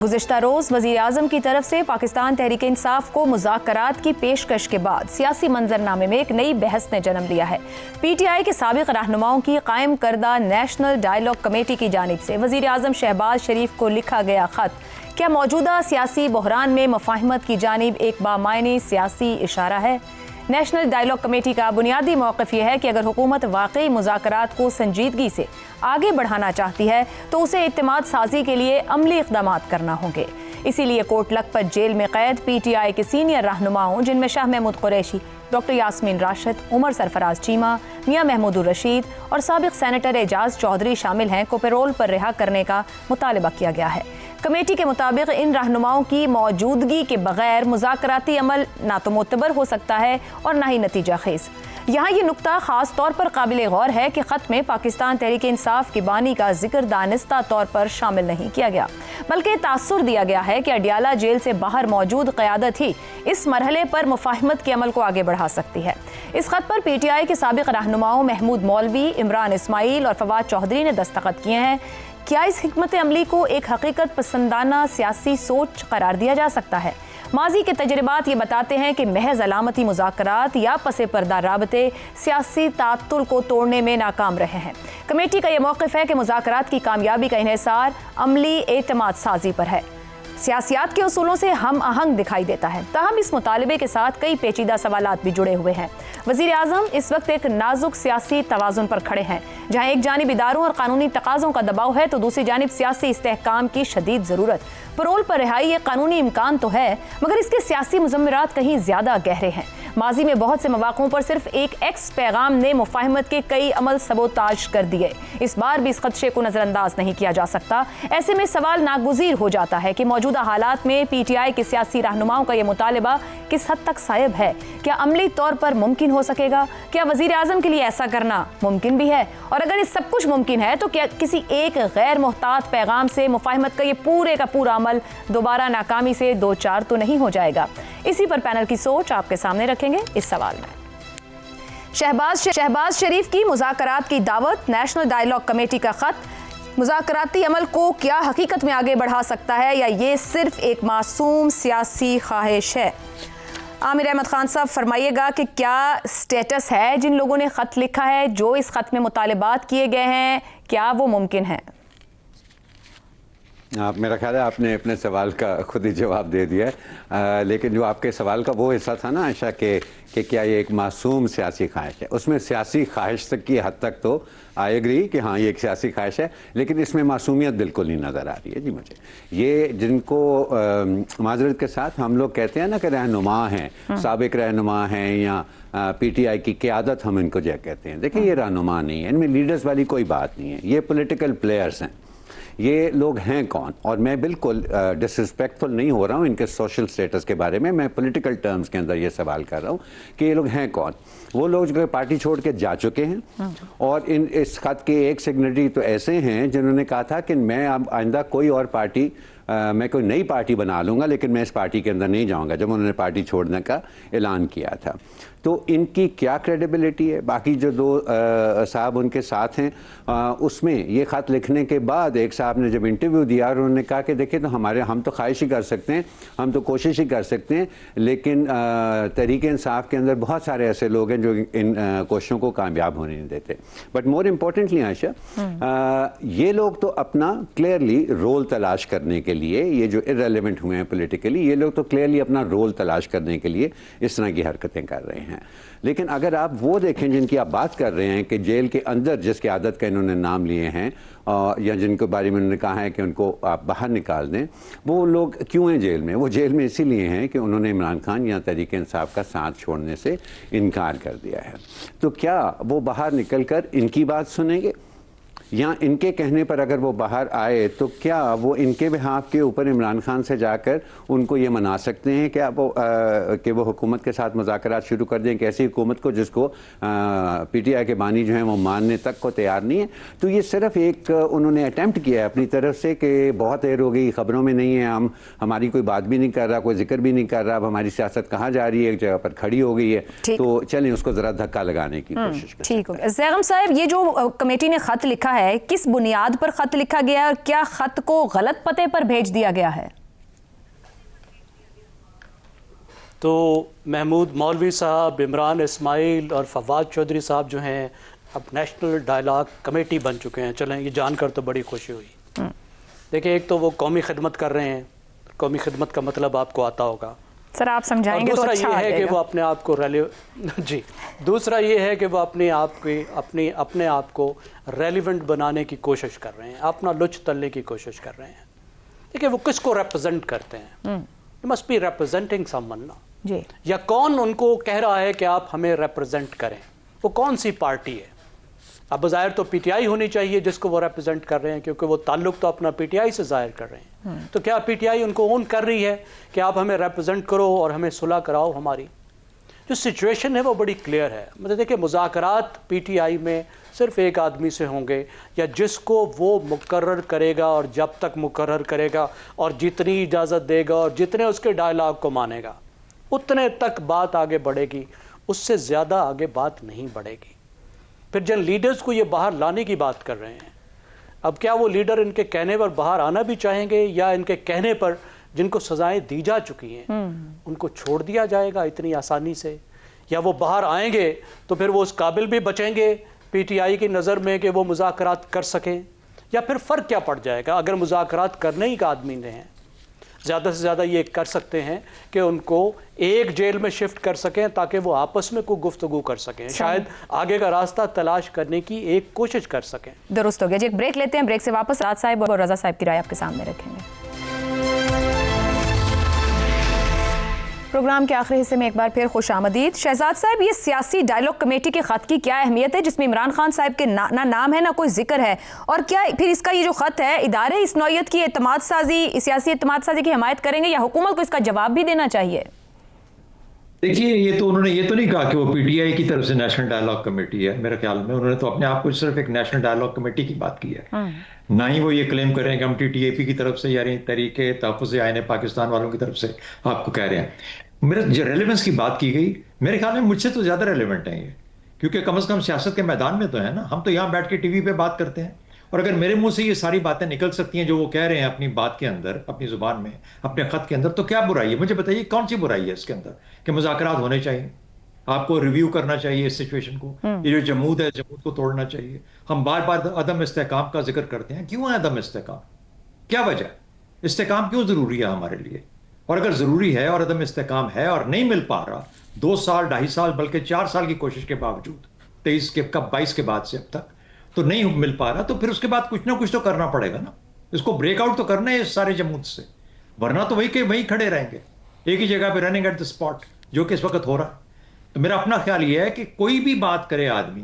गुज़िश्ता रोज़ वज़ीर आज़म की तरफ से पाकिस्तान तहरीक इंसाफ को मुज़ाकरात की पेशकश के बाद सियासी मंजरनामे में एक नई बहस ने जन्म लिया है। PTI के साबिक़ रहनुमाओं की कायम करदा नेशनल डायलॉग कमेटी की जानिब से वज़ीर आज़म शहबाज शरीफ को लिखा गया ख़त क्या मौजूदा सियासी बहरान में मुफ़ाहमत की जानिब एक बामायने सियासी इशारा है? नेशनल डायलॉग कमेटी का बुनियादी मौक़िफ़ यह है कि अगर हुकूमत वाकई मुज़ाकरात को संजीदगी से आगे बढ़ाना चाहती है तो उसे इत्तेमाद साजी के लिए अमली इक़दामात करना होंगे। इसीलिए कोट लखपत जेल में कैद PTI के सीनियर रहनुमाओं जिनमें शाह महमूद कुरैशी, डॉक्टर यास्मीन राशिद, उमर सरफराज चीमा, मियां महमूदुर रशीद और साबिक़ सेनेटर एजाज चौधरी शामिल हैं को पैरोल पर रिहा करने का मुतालबा किया गया है। कमेटी के मुताबिक इन रहनुमाओं की मौजूदगी के बगैर मुज़ाकराती अमल ना तो मोतबर हो सकता है और ना ही नतीजा खेज। यहाँ ये नुक्ता ख़ास तौर पर काबिल गौर है कि ख़त में पाकिस्तान तहरीक इंसाफ की बानी का जिक्र दानिस्ता तौर पर शामिल नहीं किया गया, बल्कि तासुर दिया गया है कि अडियाला जेल से बाहर मौजूद क़यादत ही इस मरहले पर मुफ़ाहमत के अमल को आगे बढ़ा सकती है। इस ख़त पर PTI के साबिक़ रहनुमाओं महमूद मौलवी, इमरान इस्माइल और फवाद चौधरी ने दस्तखत किए हैं। क्या इस हिकमत अमली को एक हकीकत पसंदाना सियासी सोच करार दिया जा सकता है? माजी के तजर्बात ये बताते हैं कि महज अलामती मुज़ाकरात या पसे पर्दा राबते सियासी तातुल को तोड़ने में नाकाम रहे हैं। कमेटी का यह मौक़िफ़ है कि मुज़ाकरात की कामयाबी का इन्हिसार अमली एतमाद साजी पर है। सियासियात के उसूलों से हम आहंग दिखाई देता है, ताहम इस मुतालबे के साथ कई पेचीदा सवालात भी जुड़े हुए हैं। वज़ीर आज़म इस वक्त एक नाजुक सियासी तवाज़ुन पर खड़े हैं, जहाँ एक जानिब इदारों और कानूनी तकाज़ों का दबाव है तो दूसरी जानिब सियासी इस्तेहकाम की शदीद ज़रूरत। पैरोल पर रिहाई एक कानूनी इम्कान तो है, मगर इसके सियासी मुज़म्मिरात कहीं ज़्यादा गहरे हैं। माजी में बहुत से मौक़ों पर सिर्फ एक एक्स पैगाम ने मुफ़ाहमत के कई अमल सबोताज कर दिए। इस बार भी इस खदशे को नज़रअंदाज नहीं किया जा सकता। ऐसे में सवाल नागुज़ीर हो जाता है कि मौजूदा हालात में PTI के सियासी रहनुमाओं का यह मुतालबा किस हद तक सायब है? क्या अमली तौर पर मुमकिन हो सकेगा? क्या वज़ीर आज़म के लिए ऐसा करना मुमकिन भी है? और अगर ये सब कुछ मुमकिन है तो क्या किसी एक गैर मोहतात पैगाम से मुफ़ाहमत का ये पूरे का पूरा अमल दोबारा नाकामी से दो चार तो नहीं हो जाएगा? इसी पर पैनल की सोच आपके सामने रखेंगे इस सवाल में। शहबाज शरीफ की मुज़ाकरात की दावत, नेशनल डायलॉग कमेटी का ख़त मुज़ाकराती अमल को क्या हकीकत में आगे बढ़ा सकता है या ये सिर्फ एक मासूम सियासी ख्वाहिश है? आमिर अहमद खान साहब फरमाइएगा कि क्या स्टेटस है जिन लोगों ने ख़त लिखा है, जो इस ख़त में मुतालबात किए गए हैं, क्या वो मुमकिन है? मेरा ख्याल है आपने अपने सवाल का खुद ही जवाब दे दिया है, लेकिन जो आपके सवाल का वो हिस्सा था ना आयशा कि क्या ये एक मासूम सियासी ख्वाहिश है, उसमें सियासी ख्वाहिश तक की हद तक तो आई एग्री कि हाँ ये एक सियासी ख्वाहिश है, लेकिन इसमें मासूमियत बिल्कुल नहीं नज़र आ रही है जी मुझे। ये जिनको माजरत के साथ हम लोग कहते हैं ना कि रहनुमा हैं, साबिक रहनुमा हैं या PTI की क़यादत हम इनको जो कहते हैं, देखिए ये रहनुमा नहीं है, इनमें लीडर्स वाली कोई बात नहीं है, ये पॉलिटिकल प्लेयर्स हैं। ये लोग हैं कौन? और मैं बिल्कुल डिसरिस्पेक्टफुल नहीं हो रहा हूँ इनके सोशल स्टेटस के बारे में, मैं पॉलिटिकल टर्म्स के अंदर ये सवाल कर रहा हूँ कि ये लोग हैं कौन? वो लोग जो पार्टी छोड़ के जा चुके हैं और इस खत के एक सिग्नेटरी तो ऐसे हैं जिन्होंने कहा था कि मैं अब आइंदा कोई और पार्टी मैं कोई नई पार्टी बना लूँगा, लेकिन मैं इस पार्टी के अंदर नहीं जाऊँगा, जब उन्होंने पार्टी छोड़ने का ऐलान किया था। तो इनकी क्या क्रेडिबिलिटी है? बाकी जो दो साहब उनके साथ हैं उसमें ये ख़त लिखने के बाद एक साहब ने जब इंटरव्यू दिया और उन्होंने कहा कि देखिए तो हम तो ख्वाहिश ही कर सकते हैं, हम तो कोशिश ही कर सकते हैं, लेकिन तहरीक इंसाफ के अंदर बहुत सारे ऐसे लोग हैं जो इन कोशिशों को कामयाब होने नहीं देते। बट मोर इम्पोर्टेंटली आयशा, ये लोग तो अपना क्लियरली रोल तलाश करने के लिए, ये जो इररिलेवेंट हुए हैं पॉलिटिकली, ये लोग तो क्लियरली अपना रोल तलाश करने के लिए इस तरह की हरकतें कर रहे हैं। लेकिन अगर आप वो देखें जिनकी आप बात कर रहे हैं कि जेल के अंदर जिसकी आदत का इन्होंने नाम लिए हैं या जिनके बारे में उन्होंने कहा है कि उनको आप बाहर निकाल दें, वो लोग क्यों हैं जेल में? वो जेल में इसीलिए हैं कि उन्होंने इमरान खान या तहरीक इंसाफ का साथ छोड़ने से इनकार कर दिया है। तो क्या वो बाहर निकल कर इनकी बात सुनेंगे या इनके कहने पर अगर वो बाहर आए तो क्या वो इनके बिहाफ के ऊपर इमरान खान से जाकर उनको ये मना सकते हैं कि वो हुकूमत के साथ मुज़ाकरात शुरू कर दें, कि ऐसी हुकूमत को जिसको PTI के बानी जो हैं वो मानने तक को तैयार नहीं है? तो ये सिर्फ एक उन्होंने अटैम्प्ट किया है अपनी तरफ से कि बहुत देर हो गई, ख़बरों में नहीं है, हमारी कोई बात भी नहीं कर रहा, कोई जिक्र भी नहीं कर रहा, अब हमारी सियासत कहाँ जा रही है, एक जगह पर खड़ी हो गई है, तो चलें उसको ज़रा धक्का लगाने की कोशिश करें। ठीक हो गया। ज़ैगम साहब, ये जो कमेटी ने ख़त लिखा है, किस बुनियाद पर खत लिखा गया है और क्या खत को गलत पते पर भेज दिया गया है? तो महमूद मौलवी साहब, इमरान इस्माइल और फवाद चौधरी साहब जो हैं अब नेशनल डायलॉग कमेटी बन चुके हैं। चलें, ये जानकर तो बड़ी खुशी हुई। देखिए, एक तो वो कौमी खिदमत कर रहे हैं, कौमी खिदमत का मतलब आपको आता होगा सर, आप समझाएंगे तो अच्छा दूसरा ये है कि वो अपने आप को जी, दूसरा ये है कि वो अपने आप को रेलिवेंट बनाने की कोशिश कर रहे हैं, अपना लुच तलने की कोशिश कर रहे हैं। देखिए, वो किसको रिप्रेजेंट करते हैं? You must be representing someone ना जी। या कौन उनको कह रहा है कि आप हमें रिप्रेजेंट करें? वो कौन सी पार्टी है? अब ज़ाहिर तो पीटीआई होनी चाहिए जिसको वो रिप्रेजेंट कर रहे हैं, क्योंकि वो ताल्लुक तो अपना पीटीआई से ज़ाहिर कर रहे हैं। तो क्या पीटीआई उनको ओन कर रही है कि आप हमें रिप्रेजेंट करो और हमें सुलह कराओ? हमारी जो सिचुएशन है वो बड़ी क्लियर है। मतलब देखिए, मुज़ाकरात पीटीआई में सिर्फ एक आदमी से होंगे या जिसको वो मुकर्रर करेगा, और जब तक मुकर्रर करेगा और जितनी इजाज़त देगा और जितने उसके डायलॉग को मानेगा उतने तक बात आगे बढ़ेगी, उससे ज़्यादा आगे बात नहीं बढ़ेगी। फिर जिन लीडर्स को ये बाहर लाने की बात कर रहे हैं, अब क्या वो लीडर इनके कहने पर बाहर आना भी चाहेंगे, या इनके कहने पर जिनको सज़ाएं दी जा चुकी हैं उनको छोड़ दिया जाएगा इतनी आसानी से? या वो बाहर आएंगे तो फिर वो उस काबिल भी बचेंगे पीटीआई की नज़र में कि वो मुज़ाकरात कर सकें? या फिर फ़र्क क्या पड़ जाएगा? अगर मुज़ाकरात करने ही का आदमी ने हैं, ज़्यादा से ज़्यादा ये कर सकते हैं कि उनको एक जेल में शिफ्ट कर सकें ताकि वो आपस में कोई गुफ्तगू कर सकें, शायद आगे का रास्ता तलाश करने की एक कोशिश कर सकें। दुरुस्त हो गया जी। एक ब्रेक लेते हैं, ब्रेक से वापस राज साहब और रजा साहब की राय आपके सामने रखेंगे। प्रोग्राम के आखिरी हिस्से में एक बार फिर खुश आमदीद। शहजाद साहब, ये सियासी डायलॉग कमेटी के खत की क्या अहमियत है जिसमें इमरान खान साहब के ना नाम है ना कोई जिक्र है, और क्या फिर इसका ये जो खत है, इदारे इस नौयत की एतमाद साजी, सियासी एतमाद साजी की हिमायत करेंगे या हुकूमत को इसका जवाब भी देना चाहिए? देखिए, ये तो उन्होंने ये तो नहीं कहा कि वो पीटीआई की तरफ से नेशनल डायलॉग कमेटी है। मेरे ख्याल में उन्होंने तो अपने आप को सिर्फ एक नेशनल डायलॉग कमेटी की बात की है। ना ही वो ये क्लेम कर रहे हैं कि हम टीटीएपी की तरफ से यानी तरीके तहफ़्फ़ुज़ आईन पाकिस्तान वालों की तरफ से आपको कह रहे हैं। मेरे जो रेलेवेंस की बात की गई, मेरे ख्याल में मुझसे तो ज़्यादा रेलेवेंट है ये, क्योंकि कम से कम सियासत के मैदान में तो है ना। हम तो यहाँ बैठ के टीवी पे बात करते हैं, और अगर मेरे मुंह से ये सारी बातें निकल सकती हैं जो वो कह रहे हैं अपनी बात के अंदर, अपनी ज़ुबान में, अपने ख़त के अंदर, तो क्या बुराई है? मुझे बताइए कौन सी बुराई है इसके अंदर कि मुज़ाकरात होने चाहिए, आपको रिव्यू करना चाहिए इस सिचुएशन को, ये जो जमूद है जमूद को तोड़ना चाहिए। हम बार बार अदम इस्तेकाम का जिक्र करते हैं, क्यों है अदम इस्तेकाम? क्या वजह? इस्तेकाम क्यों ज़रूरी है हमारे लिए? और अगर ज़रूरी है और अदम इस्तेकाम है और नहीं मिल पा रहा 2 साल 2.5 साल बल्कि 4 साल की कोशिश के बावजूद, 23 के कब 22 के बाद से अब तक तो नहीं मिल पा रहा, तो फिर उसके बाद कुछ ना कुछ तो करना पड़ेगा ना। इसको ब्रेकआउट तो करना है इस सारे जमूद से, वरना तो वही खड़े रहेंगे एक ही जगह पे, रनिंग एट द स्पॉट, जो कि इस वक्त हो रहा है। तो मेरा अपना ख्याल ये है कि कोई भी बात करे आदमी,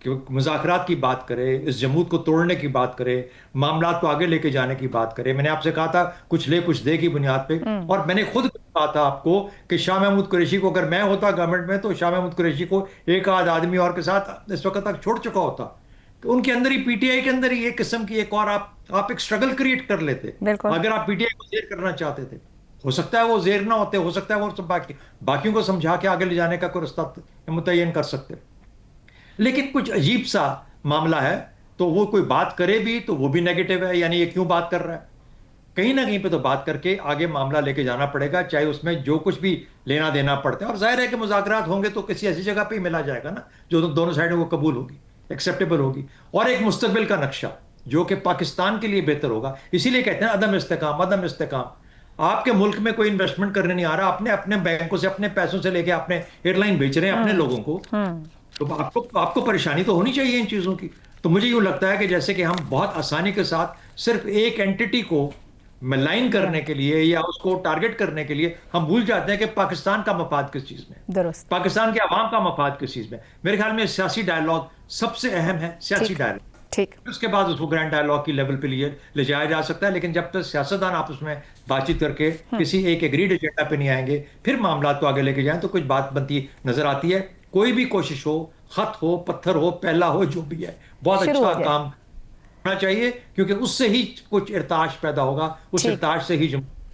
कि मुज़ाकरात की बात करे, इस जमूद को तोड़ने की बात करे, मामला को आगे लेके जाने की बात करे। मैंने आपसे कहा था कुछ ले कुछ दे की बुनियाद पे, और मैंने खुद कहा था आपको कि शाह महमूद कुरैशी को, अगर मैं होता गवर्नमेंट में, तो शाह महमूद कुरैशी को एक आध आदमी और के साथ इस वक्त तक छोड़ चुका होता। उनके अंदर ही, पीटीआई के अंदर ही एक किस्म की एक और आप एक स्ट्रगल क्रिएट कर लेते अगर आप पीटीआई को जेर करना चाहते थे। हो सकता है वो जेर ना होते, हो सकता है वो सब बाकियों को समझा के आगे ले जाने का कोई रास्ता मुतय्यन कर सकते, लेकिन कुछ अजीब सा मामला है। तो वो कोई बात करे भी तो वो भी नेगेटिव है, यानी ये क्यों बात कर रहा है? कहीं ना कहीं पे तो बात करके आगे मामला लेके जाना पड़ेगा, चाहे उसमें जो कुछ भी लेना देना पड़ता है। और जाहिर है कि मुज़ाकरात होंगे तो किसी ऐसी जगह पे ही मिला जाएगा ना जो दोनों साइडों को कबूल होगी, एक्सेप्टेबल होगी, और एक मुस्तकबिल का नक्शा जो कि पाकिस्तान के लिए बेहतर होगा। इसीलिए कहते हैं अदम इस्तेकाम, अदम इस्तेकाम। आपके मुल्क में कोई इन्वेस्टमेंट करने नहीं आ रहा, अपने अपने बैंकों से अपने पैसों से लेके अपने एयरलाइन बेच रहे हैं अपने लोगों को, तो आपको परेशानी तो होनी चाहिए इन चीज़ों की। तो मुझे यूँ लगता है कि जैसे कि हम बहुत आसानी के साथ सिर्फ एक एंटिटी को मलाइन करने के लिए या उसको टारगेट करने के लिए हम भूल जाते हैं कि पाकिस्तान का मफाद किस चीज़ में, पाकिस्तान के अवाम का मफाद किस चीज़ में। मेरे ख्याल में सियासी डायलॉग सबसे अहम है, सियासी डायलॉग। ठीक, उसके बाद उसको ग्रैंड डायलॉग की लेवल पे ले जाया जा सकता है, लेकिन जब तक सियासतदान आपस में बातचीत करके किसी एक एग्रीड एजेंडा पे नहीं आएंगे, फिर मामला तो आगे लेके जाएं, तो कुछ बात बनती नजर आती है। कोई भी कोशिश हो, खत हो, पत्थर हो, पहला हो, जो भी है, बहुत अच्छा काम होना चाहिए, क्योंकि उससे ही कुछ इर्ताश पैदा होगा, उस इर्ताश से ही